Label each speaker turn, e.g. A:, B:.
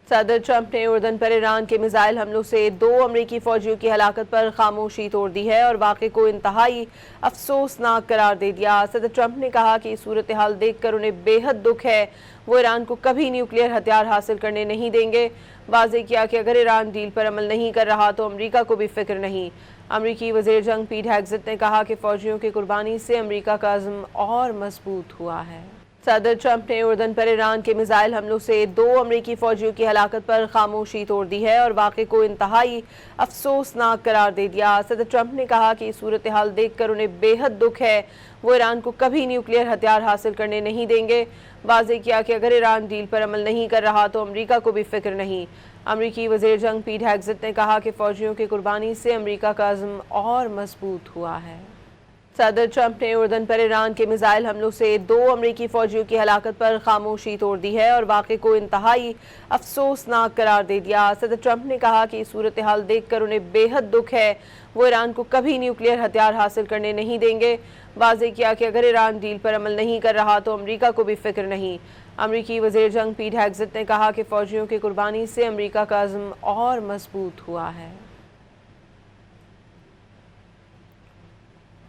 A: صدر ٹرمپ نے اردن پر ایران کے میزائل حملوں سے 2 امریکی فوجیوں کی ہلاکت پر خاموشی توڑ دی ہے اور واقعے کو انتہائی افسوسناک قرار دے دیا۔ صدر ٹرمپ نے کہا کہ یہ صورتحال دیکھ کر انہیں بے حد دکھ ہے، وہ ایران کو کبھی نیوکلیئر ہتھیار حاصل کرنے نہیں دیں گے۔ واضح کیا کہ اگر ایران ڈیل پر عمل نہیں کر رہا تو امریکہ کو بھی فکر نہیں۔ امریکی وزیر جنگ پیٹ ہیگزٹ نے کہا کہ فوجیوں کی قربانی سے امریکہ کا عزم اور مضبوط ہوا ہے۔ صدر ٹرمپ نے اردن پر ایران کے میزائل حملوں سے 2 امریکی فوجیوں کی ہلاکت پر خاموشی توڑ دی ہے اور واقعے کو انتہائی افسوسناک قرار دے دیا۔ صدر ٹرمپ نے کہا کہ یہ صورتحال دیکھ کر انہیں بے حد دکھ ہے، وہ ایران کو کبھی نیوکلیئر ہتھیار حاصل کرنے نہیں دیں گے۔ واضح کیا کہ اگر ایران ڈیل پر عمل نہیں کر رہا تو امریکہ کو بھی فکر نہیں۔ امریکی وزیر جنگ پیٹ ہیگزٹ نے کہا کہ فوجیوں کی قربانی سے امریکہ کا عزم اور مضبوط ہوا ہے۔ صدر ٹرمپ نے اردن پر ایران کے میزائل حملوں سے 2 امریکی فوجیوں کی ہلاکت پر خاموشی توڑ دی ہے اور واقعے کو انتہائی افسوسناک قرار دے دیا۔ صدر ٹرمپ نے کہا کہ یہ صورتحال دیکھ کر انہیں بے حد دکھ ہے، وہ ایران کو کبھی نیوکلیئر ہتھیار حاصل کرنے نہیں دیں گے۔ واضح کیا کہ اگر ایران ڈیل پر عمل نہیں کر رہا تو امریکہ کو بھی فکر نہیں۔ امریکی وزیر جنگ پیٹ ہیگزٹ نے کہا کہ فوجیوں کی قربانی سے امریکہ کا عزم اور مضبوط ہوا ہے۔